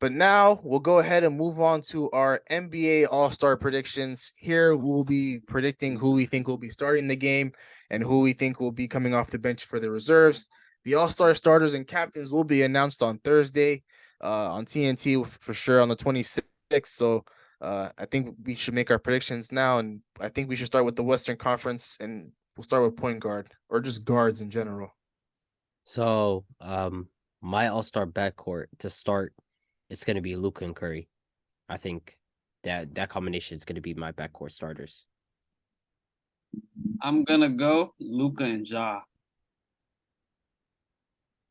But now we'll go ahead and move on to our NBA All-Star predictions. Here we'll be predicting who we think will be starting the game and who we think will be coming off the bench for the reserves. The All-Star starters and captains will be announced on Thursday on TNT for sure on the 26th. So I think we should make our predictions now, and I think we should start with the Western Conference, and we'll start with point guard or just guards in general. So, my all-star backcourt to start, it's going to be Luka and Curry. I think that combination is going to be my backcourt starters. I'm gonna go Luka and Ja.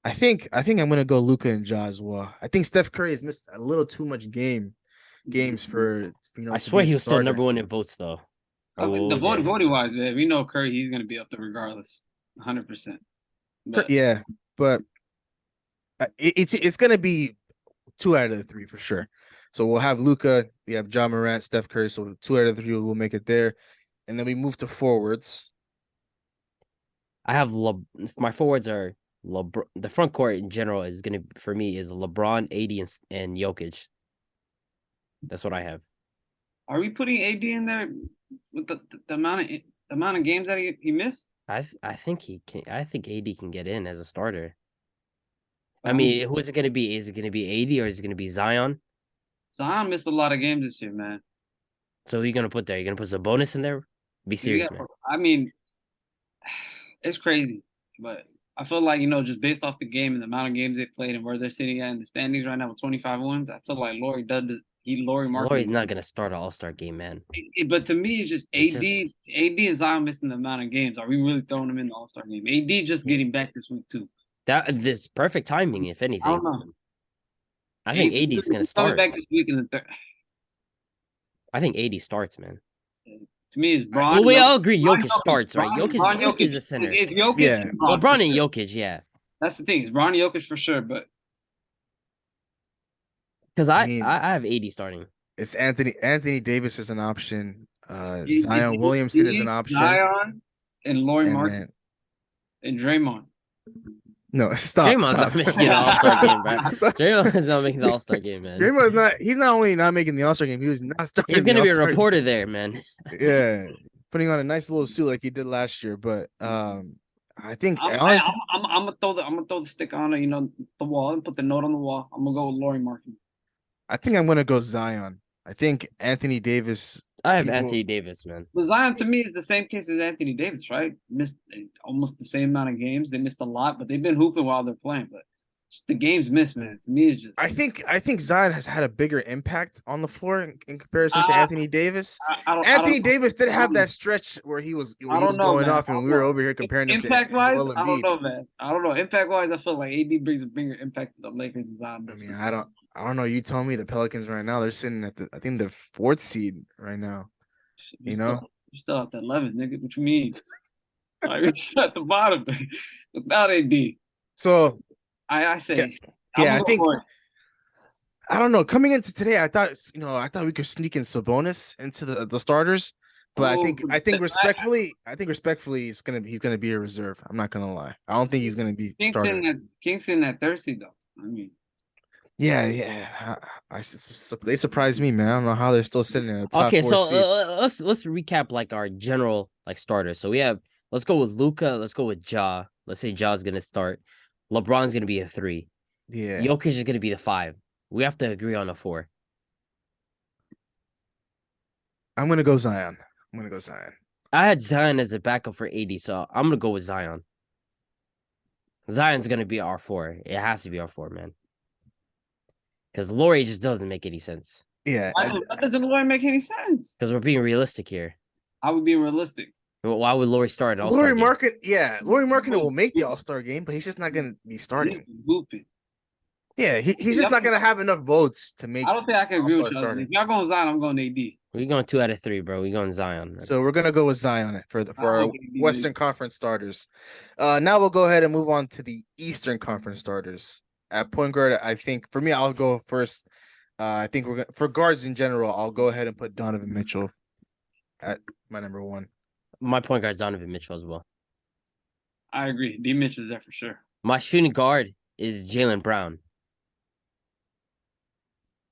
I think I'm gonna go Luka and Ja as well. I think Steph Curry has missed a little too much games for I swear he was still number one in votes though. The voting wise, man, we know Curry. He's gonna be up there regardless, 100%. Yeah, but it's gonna be 2 out of the 3 for sure. So we'll have Luka, we have Ja Morant, Steph Curry. So 2 out of the 3 will make it there, and then we move to forwards. I have my forwards are LeBron. The front court in general is gonna for me is LeBron, AD, and Jokic. That's what I have. Are we putting AD in there with the amount of games that he missed? I think he can. I think AD can get in as a starter. I mean, who is it going to be? Is it going to be AD or is it going to be Zion? Zion missed a lot of games this year, man. So who are you going to put there? You're going to put some bonus in there? Be serious, man. I mean, it's crazy, but I feel like, just based off the game and the amount of games they played and where they're sitting at in the standings right now with 25 wins, I feel like Lauri Lauri's not going to start an All-Star game, man. But to me, it's just AD and Zion missing the amount of games. Are we really throwing them in the All-Star game? AD just getting back this week too. This perfect timing, if anything. I don't know. I think AD's going to start. Back this week in the third. I think AD starts, man. To me, it's Bron. Well, we all agree Jokic starts, right? Jokic is the center. It's Jokic. Yeah. LeBron and Jokic, yeah. That's the thing. It's Bron and Jokic for sure, but because I have AD starting. It's Anthony Davis is an option. Zion Williamson is an option. Zion and Lauri Markkanen and Draymond. No, stop. Draymond's not making the All-Star game, bro. Draymond's not making the All-Star game, man. Draymond's not. He's not only not making the All-Star game. He was not starting. He's gonna be a reporter there, man. Yeah, putting on a nice little suit like he did last year. But I think I'm gonna throw the stick on the wall and put the note on the wall. I'm gonna go with Lauri Markkanen. I think I'm gonna go Zion. I think Anthony Davis. I have Anthony Davis, man. But Zion to me is the same case as Anthony Davis, right? Missed almost the same amount of games. They missed a lot, but they've been hooping while they're playing. But just the games missed, man. To me, it's just. I think Zion has had a bigger impact on the floor in comparison to Anthony Davis. Anthony Davis did have that stretch where he was going off, and we were over here comparing him impact wise. I don't know, man. I don't know. Impact wise, I feel like AD brings a bigger impact to the Lakers than Zion. I mean, I don't know. You told me the Pelicans right now they're sitting at the 4th seed right now. You're still at the 11th, nigga. What you mean? Like, you're at the bottom without AD. So I say, yeah, I think. I don't know. Coming into today, I thought we could sneak in Sabonis into the starters, but I think respectfully, he's gonna be a reserve. I'm not gonna lie. I don't think he's gonna be starting. Kingston at 3rd seed though. I mean. Yeah. They surprised me, man. I don't know how they're still sitting in the top 4 seed. Let's recap like our general starters. So we have let's go with Luka. Let's go with Ja. Let's say Ja's gonna start. LeBron's gonna be a 3. Yeah. Jokic is gonna be the 5. We have to agree on a 4. I'm gonna go Zion. I had Zion as a backup for AD, so I'm gonna go with Zion. Zion's gonna be our 4. It has to be our 4, man. Because Lauri just doesn't make any sense. Yeah. Why doesn't Lauri make any sense? Because we're being realistic here. I would be realistic. Why would Lauri start at Lauri Markkanen will make the All-Star game, but he's just not going to be starting. Yeah, he's just not going to have enough votes to make. I don't think I can agree with you. If y'all going Zion, I'm going AD. We're going 2 out of 3, bro. We're going Zion. So we're going to go with Zion for our Western Conference starters. Now we'll go ahead and move on to the Eastern Conference starters. At point guard, I think for me, I'll go first. I think for guards in general, I'll go ahead and put Donovan Mitchell at my number 1. My point guard is Donovan Mitchell as well. I agree. D Mitchell's there for sure. My shooting guard is Jaylen Brown.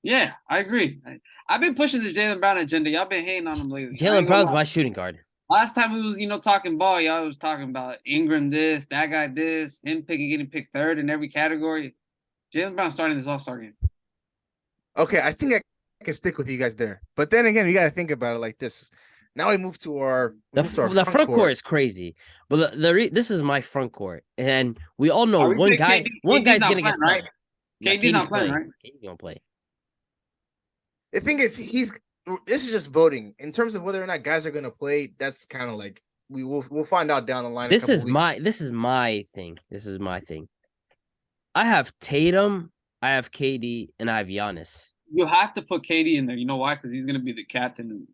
Yeah, I agree. I've been pushing the Jaylen Brown agenda. Y'all been hating on him lately. I Jalen ain't gonna Brown's lie. my shooting guard. Last time we was, talking ball, y'all was talking about Ingram this, that guy this, him getting picked third in every category. Jaylen Brown starting this All-Star game. Okay, I think I can stick with you guys there. But then again, you got to think about it like this. Now we move to our The front court is crazy, but this is my front court, and we all know Are we one saying guy. One KD's guy's not gonna get playing, right? subbed. Yeah, KD's not playing, right? KD's gonna play. The thing is, this is just voting in terms of whether or not guys are going to play. That's kind of like we'll find out down the line. This is my thing. This is my thing. I have Tatum, I have KD, and I have Giannis. You have to put KD in there. You know why? Because he's gonna be the captain.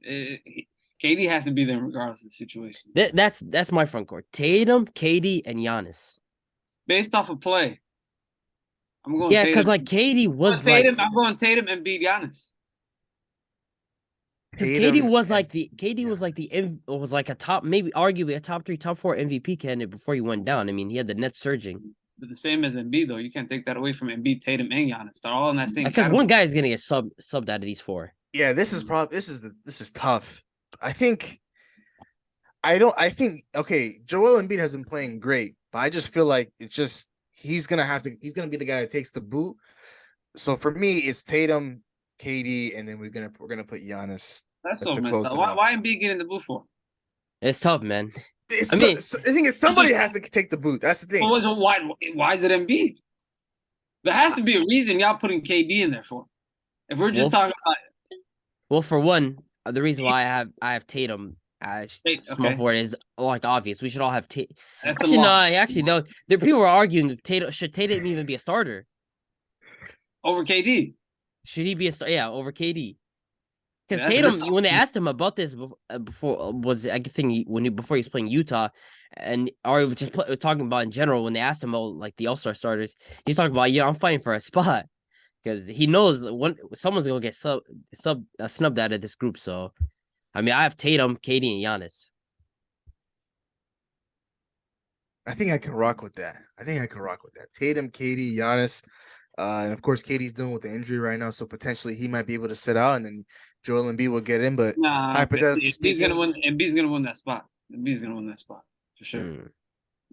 KD has to be there regardless of the situation. That's my front court. Tatum, KD, and Giannis. Based off of play, I'm going. Yeah, because like KD was Tatum. I'm going Tatum and beat Giannis. Because KD was like a top, maybe arguably a top 3, top 4 MVP candidate before he went down. I mean, he had the net surging. But the same as Embiid, though, you can't take that away from Embiid, Tatum, and Giannis. They're all in that same. Because one guy is gonna get subbed out of these 4. Yeah, this is tough. I think okay, Joel Embiid has been playing great, but I just feel like he's gonna be the guy that takes the boot. So for me, it's Tatum, KD, and then we're gonna put Giannis. That's so messed up. Why Embiid get in the boot for? It's tough, man. I think somebody has to take the boot. That's the thing. Well, why is it Embiid? There has to be a reason y'all putting KD in there for. If we're just talking about it. Well, for one, the reason why I have Tatum small forward is like obvious. We should all have Tatum. Actually, though, there people are arguing should Tatum even be a starter over KD. Should he be a starter? Yeah, over KD. Because Tatum, when they asked him about this before, was I think before he was playing Utah, or just talking about in general, when they asked him about like the All-Star starters, he's talking about I'm fighting for a spot because he knows someone's gonna get snubbed out of this group. So, I mean, I have Tatum, KD, and Giannis. I think I can rock with that. Tatum, KD, Giannis. And of course, KD's dealing with the injury right now, so potentially he might be able to sit out, and then Joel Embiid will get in. But hypothetically speaking, Embiid's gonna win that spot. Embiid's gonna win that spot for sure,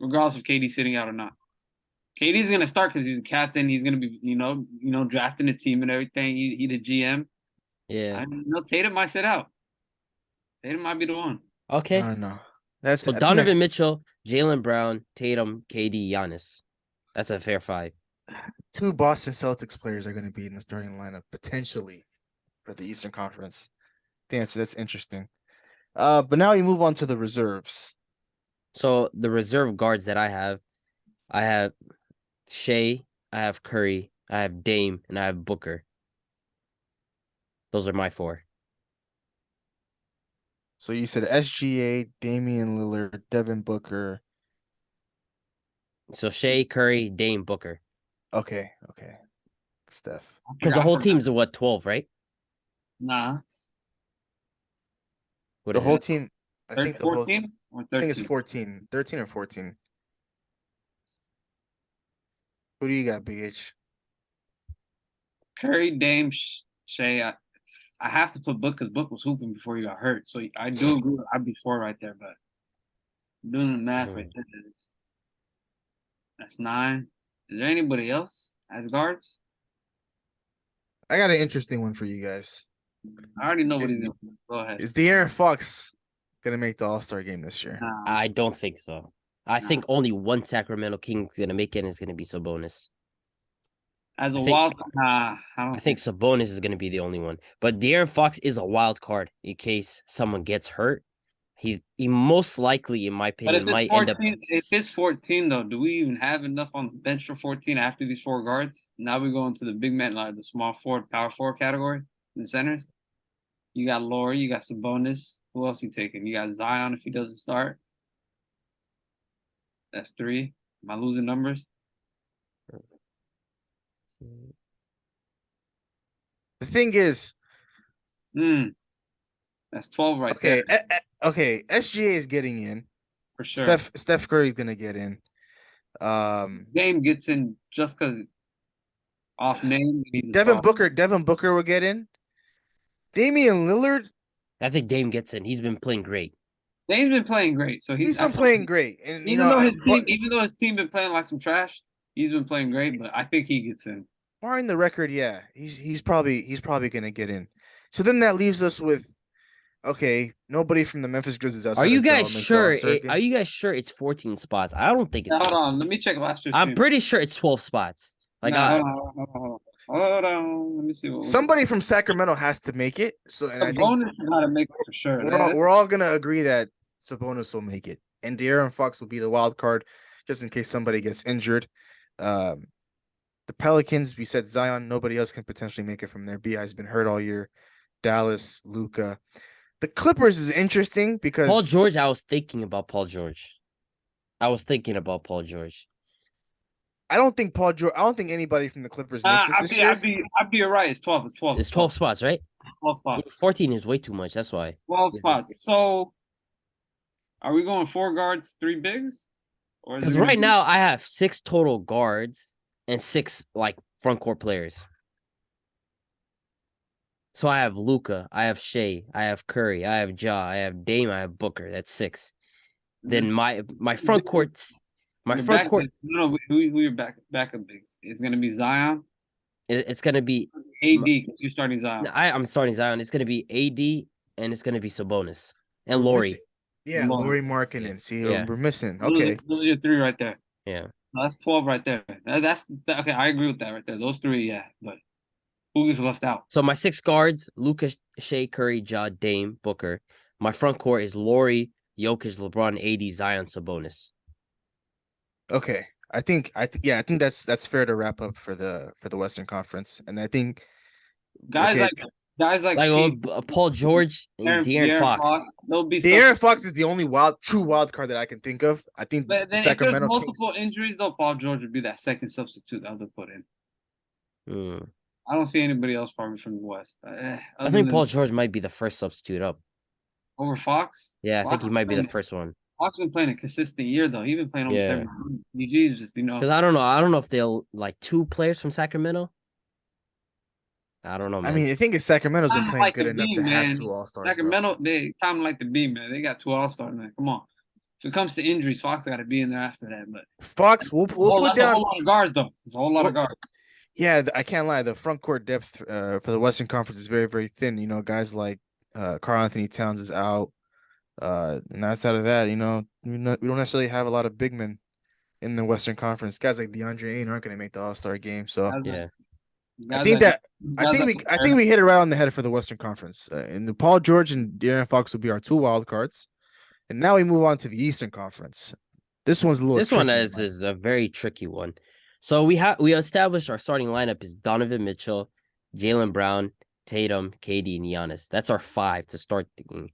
regardless of KD sitting out or not. KD's gonna start because he's a captain. He's gonna be, drafting a team and everything. He the GM. Yeah, Tatum might sit out. Tatum might be the one. Okay, I don't know. So Donovan Mitchell, Jaylen Brown, Tatum, KD, Giannis. That's a fair 5. 2 Boston Celtics players are going to be in the starting lineup potentially for the Eastern Conference. I think that's interesting. But now we move on to the reserves. So the reserve guards that I have Shea, I have Curry, I have Dame, and I have Booker. Those are my 4. So you said SGA, Damian Lillard, Devin Booker. So Shea, Curry, Dame, Booker. Okay. Steph. Because the whole team's 12, right? Nah. The whole team, I think the 14 or 13? I think it's 14. 13 or 14. Who do you got, BH? Curry, Dame, Shea. I have to put Book because Book was hooping before he got hurt. So I do agree with I'd be 4 right there, but doing the math right there, that's 9. Is there anybody else as guards? I got an interesting one for you guys. I already know what he's doing. Go ahead. Is De'Aaron Fox gonna make the All-Star game this year? Nah. I don't think so. I think only one Sacramento King's gonna make it, and it's gonna be Sabonis. As a wild card, I think Sabonis is gonna be the only one. But De'Aaron Fox is a wild card in case someone gets hurt. He most likely, in my opinion, might end up. If it's 14, though, do we even have enough on the bench for 14 after these 4 guards? Now we go into the big man, like the small forward, power forward category in the centers. You got Laurie, you got Sabonis. Who else you taking? You got Zion if he doesn't start. That's 3. Am I losing numbers? The thing is, that's 12 right there. Okay, SGA is getting in. For sure. Steph Curry's gonna get in. Dame gets in just because off name. He's a Devin star. Booker will get in. Damian Lillard, I think Dame gets in. He's been playing great. Dame's been playing great, so he's been playing great, and even though his team been playing like some trash, he's been playing great. But I think he gets in. barring the record, yeah, he's probably gonna get in. So then that leaves us with, okay, nobody from the Memphis Grizzlies outside Are you of Ja guys makes the sure? All-Star game. Are you guys sure it's 14 spots? I don't think it's. Hold 14. on, let me check last year's I'm team. pretty sure it's 12 spots. Like, Hold on. Let me see what Somebody from Sacramento has to make it. So, and I think Sabonis got to make it for sure. we're all gonna agree that Sabonis will make it, and De'Aaron Fox will be the wild card, just in case somebody gets injured. The Pelicans, we said Zion. Nobody else can potentially make it from there. Bi's been hurt all year. Dallas, Luka. The Clippers is interesting because Paul George. I was thinking about Paul George. I don't think anybody from the Clippers makes it this year. I'd be right. It's 12. It's 12. It's 12 spots, right? 12 spots. 14 is way too much. That's why. 12 spots. So, are we going 4 guards, 3 bigs? Or Because right now I have 6 total guards and 6 like front court players. So I have Luka, I have Shea, I have Curry, I have Ja, I have Dame, I have Booker. That's 6. Then my front courts, No, who your backup bigs? It's gonna be Zion. It's gonna be AD because you're starting Zion. I'm starting Zion. It's gonna be AD and it's gonna be Sabonis and Laurie. Yeah, Laurie Markkinen. See, Yeah. we're missing. Okay, Those are your 3 right there. Yeah. That's 12 right there. That's okay. I agree with that right there. Those 3, yeah. But who gets left out? So my 6 guards: Luka, Shea, Curry, Ja, Dame, Booker. My front court is Laurie, Jokic, LeBron, AD, Zion, Sabonis. okay. I think that's fair to wrap up for the Western Conference, and I think Guys like Paul George and De'Aaron Fox. There'll be De'Aaron Fox is the only true wild card that I can think of. I think But then Sacramento if there's multiple Kings. injuries, though, Paul George would be that second substitute I would put in. Hmm. I don't see anybody else probably from the West. I think Paul George might be the first substitute up. over Fox. Yeah, I think he might be the first one. Fox been playing a consistent year though. He's been playing almost Yeah. every game. UG's just Because I don't know if they'll like 2 players from Sacramento. I don't know, man. I mean, I think Sacramento's been Kinda playing like good the enough B, to have man. 2 All-Stars. Sacramento, they kind of like the B, man. They got 2 All-Stars, man. Come on. If it comes to injuries, Fox got to be in there after that. But Fox, we'll put down a whole lot of guards though. There's a whole lot of guards. Yeah, I can't lie. The front court depth for the Western Conference is very, very thin. You know, guys like Karl Anthony Towns is out. And outside of that, you know, we don't necessarily have a lot of big men in the Western Conference. Guys like DeAndre Ayton aren't going to make the All-Star game. So yeah. I think we hit it right on the head for the Western Conference. And the Paul George and De'Aaron Fox will be our 2 wild cards. And now we move on to the Eastern Conference. This one's a little. This one is a very tricky one. So we established our starting lineup is Donovan Mitchell, Jaylen Brown, Tatum, KD, and Giannis. That's our 5 to start the game.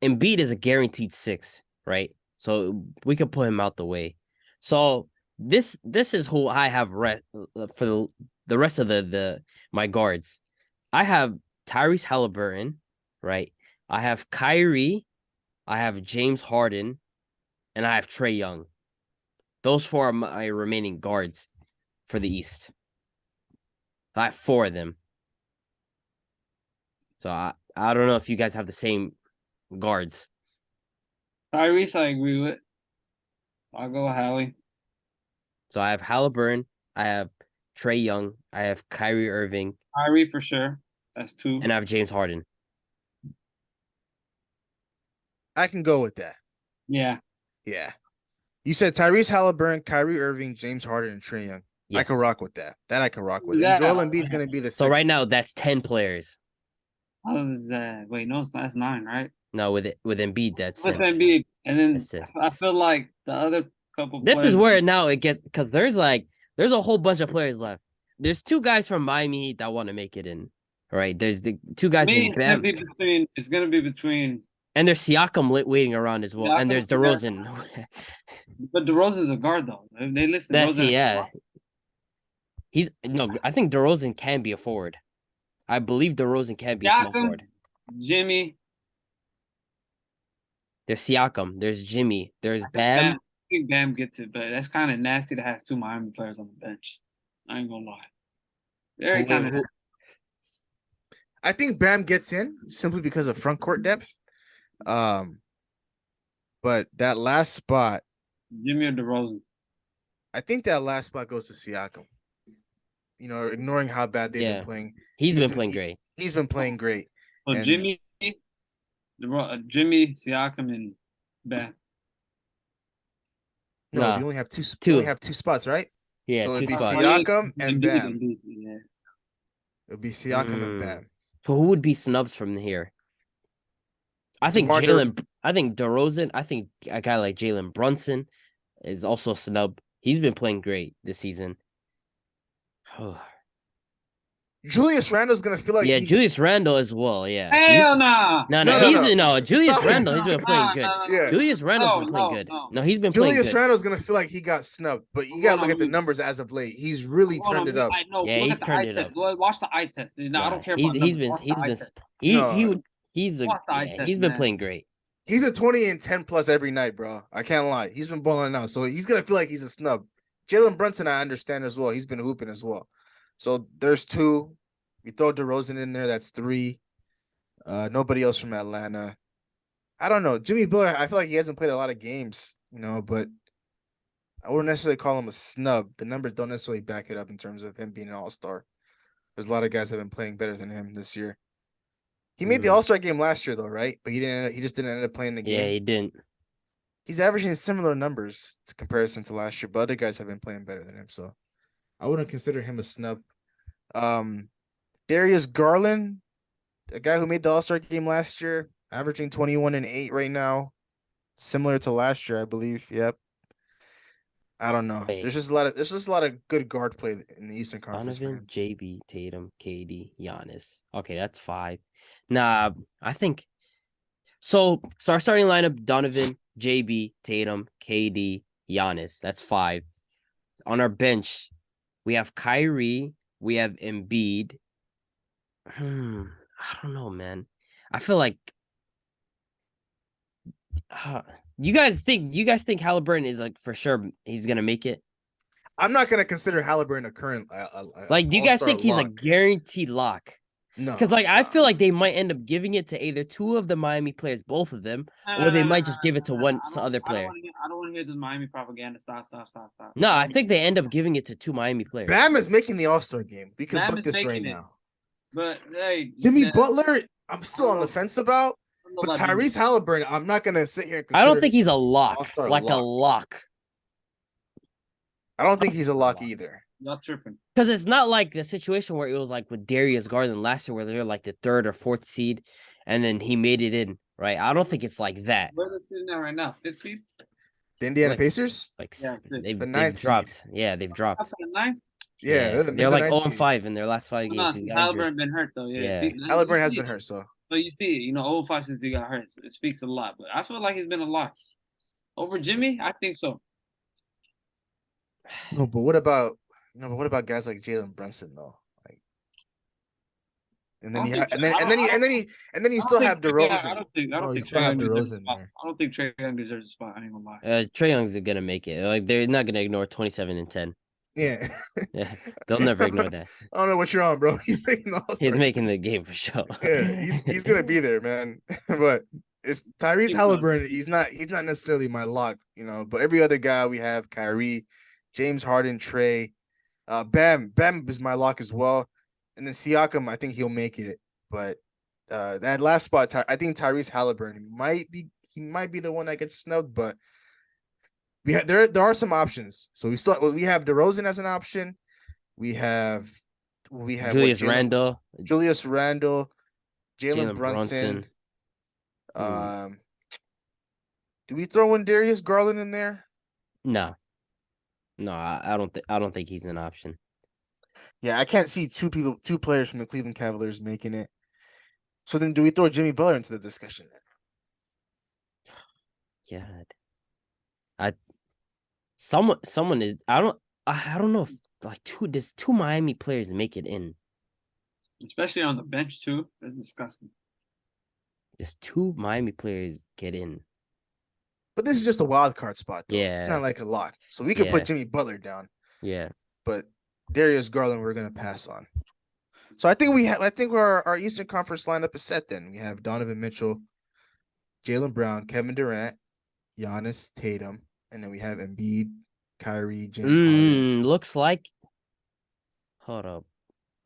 Embiid is a guaranteed 6, right? So we could put him out the way. So this is who I have for the rest of my guards. I have Tyrese Halliburton, right? I have Kyrie, I have James Harden, and I have Trae Young. Those 4 are my remaining guards for the East. I have 4 of them. So I don't know if you guys have the same guards. Tyrese, I agree with. I'll go with Hallie. So I have Halliburton, I have Trae Young, I have Kyrie Irving. Kyrie for sure. That's 2. And I have James Harden. I can go with that. Yeah. Yeah. You said Tyrese Halliburton, Kyrie Irving, James Harden, and Trae Young. Yes. I can rock with that. That I can rock with. Yeah. And Joel Embiid's going to be the 6th. So right now that's 10 players. How is that? Wait, no, it's not. That's 9, right? No, with Embiid, that's With 10. Embiid, and then That's 10. I feel like the other couple. This players, is where now it gets because there's a whole bunch of players left. There's 2 guys from Miami Heat that want to make it in. Right? There's the 2 guys in Bam. It's gonna be between. And there's Siakam waiting around as well. And there's DeRozan. But DeRozan's a guard though. They listen. I think DeRozan can be a forward. I believe DeRozan can be a small forward. Jimmy. There's Siakam. There's Jimmy. There's Bam. I think Bam gets it, but that's kind of nasty to have 2 Miami players on the bench. I ain't gonna lie. Very kind of. I think Bam gets in simply because of front court depth. But that last spot, Jimmy or DeRozan. I think that last spot goes to Siakam. You know, ignoring how bad they've been playing. He's been playing great. He's been playing great. So And Jimmy, Siakam, and Bam. no, Nah, you only have two. two. You only have two spots, right? Yeah, So it'd two be spots. Siakam and Embiid, Bam. yeah. It'd be Siakam and Bam. So who would be snubs from here? I think DeMar Jalen. I think DeRozan. I think a guy like Jalen Brunson is also a snub. He's been playing great this season. Julius Randle's gonna feel like Yeah, Julius Randle as well. Yeah. Hell nah. No, No, he's no Julius Stop. Randle. He's been playing good. Yeah. Julius Randle's been playing good. No, he's been playing Julius good. Randle's gonna feel like he got snubbed, but you gotta look at the numbers as of late. He's really turned it up. I know. Yeah, Look he's at the turned eye it test. up. Watch the eye test. No, I don't care He's about been numbers. Watch the eye test. He's been playing great. He's a 20 and 10 plus every night, bro. I can't lie. He's been balling out. So he's gonna feel like he's a snub. Jalen Brunson, I understand as well. He's been hooping as well. So there's two. You throw DeRozan in there, that's three. Nobody else from Atlanta. I don't know. Jimmy Butler, I feel like he hasn't played a lot of games, you know, but I wouldn't necessarily call him a snub. The numbers don't necessarily back it up in terms of him being an all-star. There's a lot of guys that have been playing better than him this year. He made the All-Star game last year, though, right? But he just didn't end up playing the game. Yeah, he didn't. He's averaging similar numbers to comparison to last year, but other guys have been playing better than him, so I wouldn't consider him a snub. Darius Garland, a guy who made the All-Star game last year, averaging 21 and 8 right now, similar to last year, I believe. Yep. I don't know. Wait. There's just a lot of good guard play in the Eastern Conference. Donovan, JB, Tatum, KD, Giannis. Okay, that's 5. Nah, I think so. So our starting lineup: Donovan, JB, Tatum, KD, Giannis. That's 5. On our bench, we have Kyrie, we have Embiid. I don't know, man. I feel like you guys think Halliburton is like for sure he's gonna make it? I'm not gonna consider Halliburton a current like. Do you guys think he's a guaranteed lock? No, because like I feel like they might end up giving it to either two of the Miami players, both of them, or they might just give it to one other player. I don't want to hear this Miami propaganda. Stop. No, I think they end up giving it to 2 Miami players. Bam is making the All-Star game. We can book this right now. But hey, Jimmy Butler, I'm still on the fence about. But Tyrese Halliburton, I'm not gonna sit here and I don't think he's a lock, All-Star like a lock. I don't think he's a lock either. Not tripping. Because it's not like the situation where it was like with Darius Garland last year, where they're like the 3rd or 4th seed, and then he made it in, right? I don't think it's like that. Where are they sitting at right now? 5th seed? The Indiana Pacers? They've ninth dropped. seed. Yeah, they've dropped. Yeah, they're like 0-5 in their last 5 games. Halliburton been hurt though. Yeah. Halliburton has been hurt, so. But you see, 0-5 since he got hurt. It speaks a lot. But I feel like he's been a lock. Over Jimmy, I think so. No, but what about guys like Jalen Brunson though? Like, and then you still have DeRozan. I don't think still have DeRozan there. I don't think Trae Young deserves a spot. I ain't gonna lie. Trae Young's gonna make it. Like they're not gonna ignore 27 and 10. Yeah. Yeah, they'll never ignore that. I don't know what you're on, bro. He's making the All-Star. He's making the game for sure. Yeah, he's gonna be there, man. But it's Tyrese Halliburton. He's not necessarily my lock, but every other guy we have, Kyrie, James Harden, Trey, Bam is my lock as well. And then Siakam, I think he'll make it. But that last spot, I think Tyrese Halliburton might be the one that gets snubbed, but there are some options. So we have DeRozan as an option. We have Julius Randle, Jalen Brunson. Do we throw in Darius Garland in there? No, I don't think he's an option. Yeah, I can't see two players from the Cleveland Cavaliers making it. So then, do we throw Jimmy Butler into the discussion then? God, someone is. I don't know if like two Miami players make it in. Especially on the bench too. That's disgusting. Just 2 Miami players get in. But this is just a wild card spot, though. Yeah. It's not like a lock. So we could put Jimmy Butler down. Yeah. But Darius Garland, we're gonna pass on. So I think our Eastern Conference lineup is set. Then we have Donovan Mitchell, Jaylen Brown, Kevin Durant, Giannis, Tatum, and then we have Embiid, Kyrie, James Harden. Looks like. Hold up.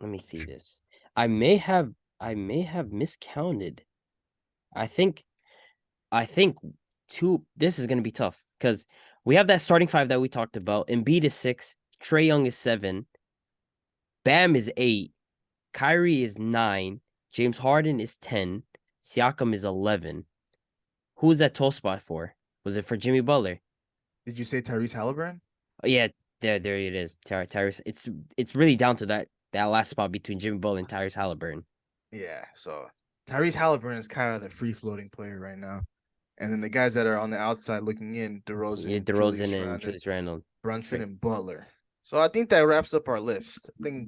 Let me see this. I may have miscounted. I think this is gonna be tough because we have that starting five that we talked about. Embiid is 6, Trae Young is 7, Bam is 8, Kyrie is 9, James Harden is 10, Siakam is 11. Who was that 12 spot for? Was it for Jimmy Butler? Did you say Tyrese Halliburton? Oh, yeah, there it is. Tyrese. It's really down to that last spot between Jimmy Butler and Tyrese Halliburton. Yeah, so Tyrese Halliburton is kind of the free floating player right now. And then the guys that are on the outside looking in, DeRozan, Yeah, Julius DeRozan and Randle, Julius Randle. Brunson, and Butler. So I think that wraps up our list. I think